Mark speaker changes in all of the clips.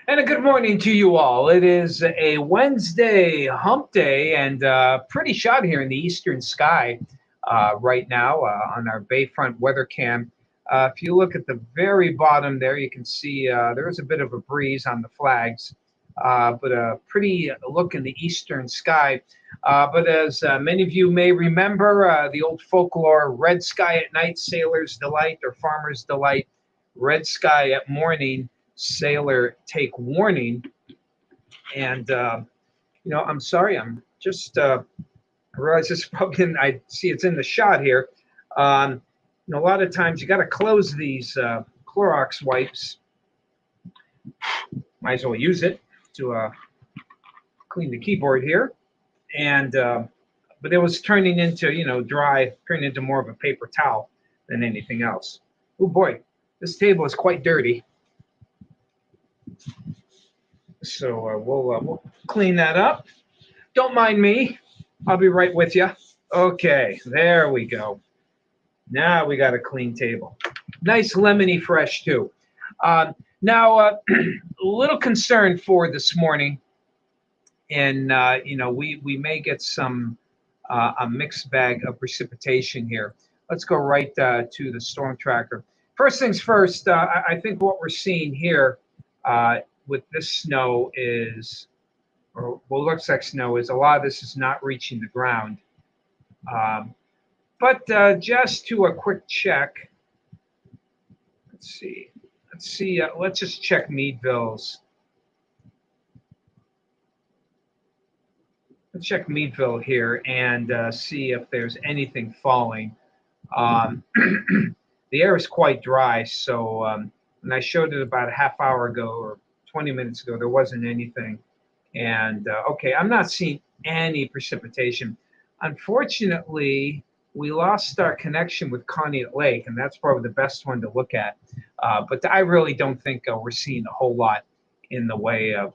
Speaker 1: And a good morning to you all. It is a Wednesday hump day and pretty shot here in the eastern sky right now on our Bayfront weather cam. If you look at the very bottom there, you can see there is a bit of a breeze on the flags, but a pretty look in the eastern sky. But as many of you may remember, the old folklore, red sky at night, sailor's delight or farmer's delight, red sky at morning, sailor take warning. And I'm sorry, I'm just I realize this is probably I see it's in the shot here. um, a lot of times you got to close these Clorox wipes. Might as well use it to clean the keyboard here. And but it was turning into dry, turning into more of a paper towel than anything else. Oh boy, this table is quite dirty. So we'll clean that up. Don't mind me. I'll be right with you. Okay, there we go. Now we got a clean table. Nice lemony fresh too. Now, a little concerned for this morning, and we may get some a mixed bag of precipitation here. Let's go right to the storm tracker. First things first. I think what we're seeing here with this snow is, or what looks like snow, is a lot of this is not reaching the ground. Um, but just to a quick check, let's see. Let's just check Meadville's. Let's check Meadville here and see if there's anything falling. Um, the air is quite dry, so when I showed it about a half hour ago or 20 minutes ago, there wasn't anything. And okay, I'm not seeing any precipitation. Unfortunately, we lost our connection with Conneaut Lake, and that's probably the best one to look at. But I really don't think we're seeing a whole lot in the way of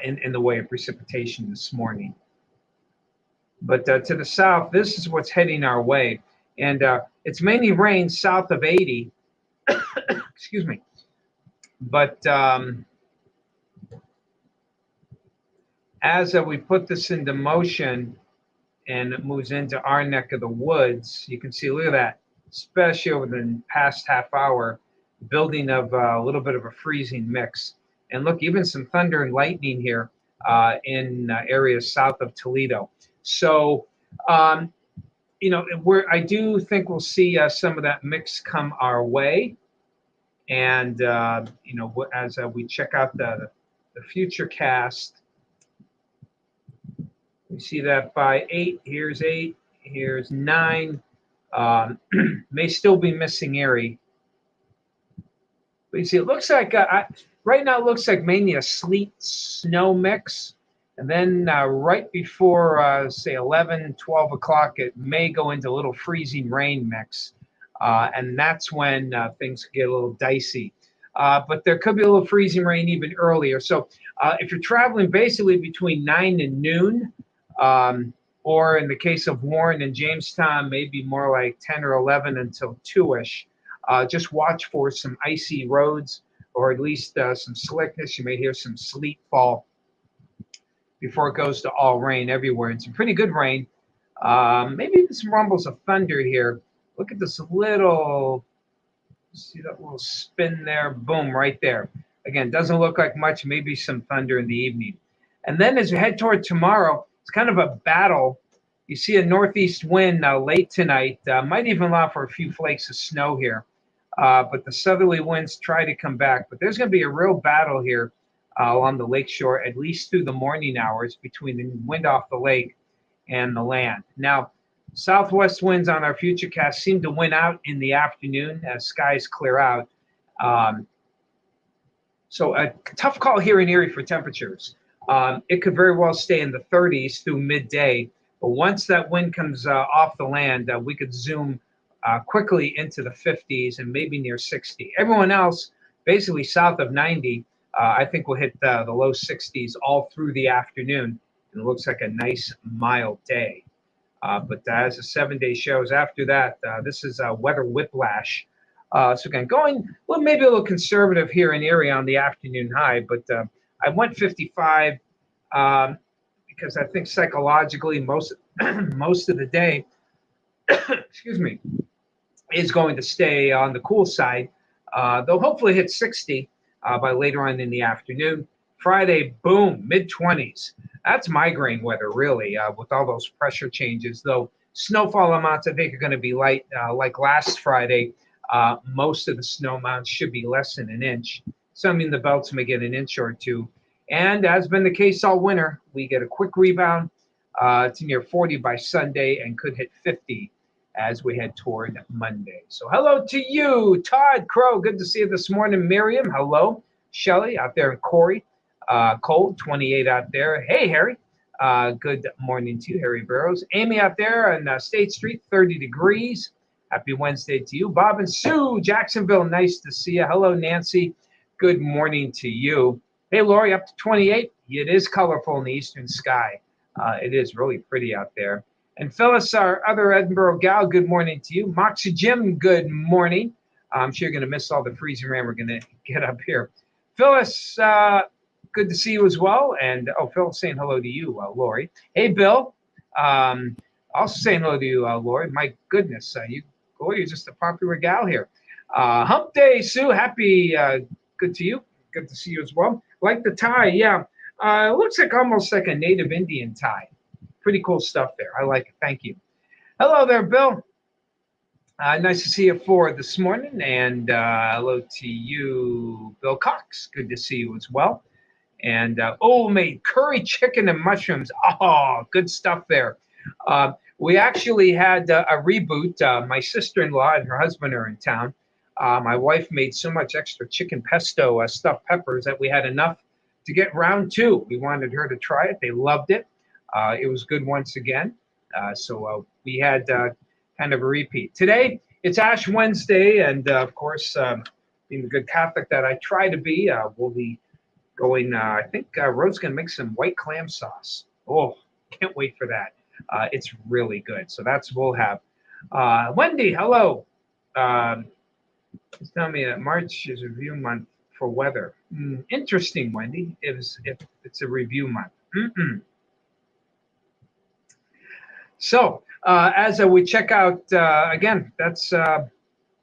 Speaker 1: in the way of precipitation this morning. But to the south, this is what's heading our way, and it's mainly rain south of 80. Excuse me, but as we put this into motion and it moves into our neck of the woods, you can see, look at that, especially over the past half hour, building of a little bit of a freezing mix. And look, even some thunder and lightning here in areas south of Toledo. So, I do think we'll see some of that mix come our way. And, as we check out the future cast, we see that by 8, here's 9. May still be missing Erie. But you see, it looks like, right now it looks like mainly a sleet snow mix. And then right before, say, 11, 12 o'clock, it may go into a little freezing rain mix. And that's when things get a little dicey. But there could be a little freezing rain even earlier. So if you're traveling basically between 9 and noon, or in the case of Warren and Jamestown, maybe more like 10 or 11 until 2-ish, just watch for some icy roads, or at least some slickness. You may hear some sleet fall before it goes to all rain everywhere, and some pretty good rain. Maybe even some rumbles of thunder here. Look at this little, see that little spin there? Boom, right there. Again, doesn't look like much, maybe some thunder in the evening. And then as we head toward tomorrow, it's kind of a battle. You see a northeast wind late tonight, might even allow for a few flakes of snow here. But the southerly winds try to come back. But there's going to be a real battle here along the lakeshore, at least through the morning hours, between the wind off the lake and the land. Now, southwest winds on our futurecast seem to win out in the afternoon as skies clear out. So a tough call here in Erie for temperatures. It could very well stay in the 30s through midday. But once that wind comes off the land, we could zoom quickly into the 50s and maybe near 60. Everyone else, basically south of 90, I think will hit the low 60s all through the afternoon. And it looks like a nice mild day. But as the 7-day shows after that, this is weather whiplash. So again, going well, maybe a little conservative here in Erie on the afternoon high, but I went 55 because I think psychologically most of the day, excuse me, is going to stay on the cool side. They'll hopefully hit 60 by later on in the afternoon. Friday, boom, mid-20s. That's migraine weather, really, with all those pressure changes. Though snowfall amounts, I think, are going to be light. Like last Friday, most of the snow amounts should be less than an inch. Some in the belts may get an inch or two. And as been the case all winter, we get a quick rebound to near 40 by Sunday and could hit 50 as we head toward Monday. So hello to you, Todd Crow. Good to see you this morning. Miriam, hello. Shelly out there in Corey. Cold, 28 out there. Hey, Harry. Good morning to you, Harry Burrows. Amy out there on State Street, 30 degrees. Happy Wednesday to you. Bob and Sue, Jacksonville, nice to see you. Hello, Nancy. Good morning to you. Hey, Lori, up to 28. It is colorful in the eastern sky. It is really pretty out there. And Phyllis, our other Edinburgh gal, good morning to you. Moxie Jim, good morning. I'm sure you're going to miss all the freezing rain we're going to get up here. Phyllis, good to see you as well. And, Phyllis saying hello to you, Lori. Hey, Bill. Also saying hello to you, Lori. My goodness, you're just a popular gal here. Hump Day, Sue. Happy, good to you. Good to see you as well. Like the tie, yeah. It looks like almost like a native Indian tie. Pretty cool stuff there. I like it. Thank you. Hello there, Bill. Nice to see you for this morning. And hello to you, Bill Cox. Good to see you as well. And made curry chicken and mushrooms. Oh, good stuff there. We actually had a reboot. My sister-in-law and her husband are in town. My wife made so much extra chicken pesto stuffed peppers that we had enough to get round two. We wanted her to try it. They loved it. It was good once again. So we had kind of a repeat. Today, it's Ash Wednesday. And of course, being the good Catholic that I try to be, we'll be going, I think Rose going to make some white clam sauce. Oh, can't wait for that. It's really good. So that's what we'll have. Wendy, hello. It's telling me that March is review month for weather. Interesting, Wendy. If it's a review month. So as we check out again,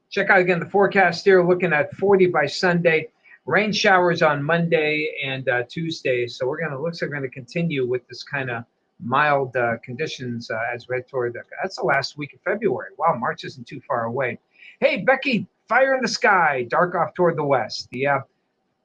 Speaker 1: check out again the forecast here. Looking at 40 by Sunday, rain showers on Monday and Tuesday. So looks like we're gonna continue with this kind of mild conditions as we head toward that's the last week of February. Wow, March isn't too far away. Hey, Becky, fire in the sky, dark off toward the west. Yeah,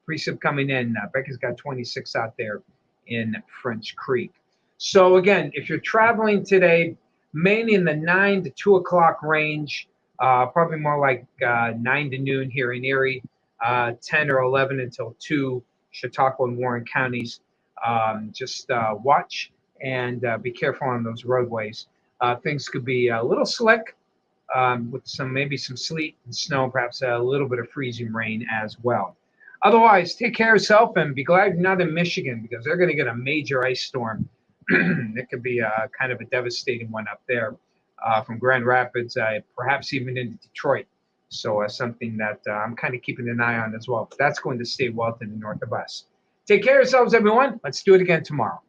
Speaker 1: precip coming in. Becky's got 26 out there in French Creek. So again, if you're traveling today, mainly in the 9 to 2 o'clock range, probably more like 9 to noon here in Erie, 10 or 11 until 2, Chautauqua and Warren counties. Just watch and be careful on those roadways. Things could be a little slick with maybe some sleet and snow, perhaps a little bit of freezing rain as well. Otherwise, take care of yourself and be glad you're not in Michigan because they're going to get a major ice storm. It could be kind of a devastating one up there from Grand Rapids, perhaps even into Detroit. So something that I'm kind of keeping an eye on as well. But that's going to stay well to the north of us. Take care of yourselves, everyone. Let's do it again tomorrow.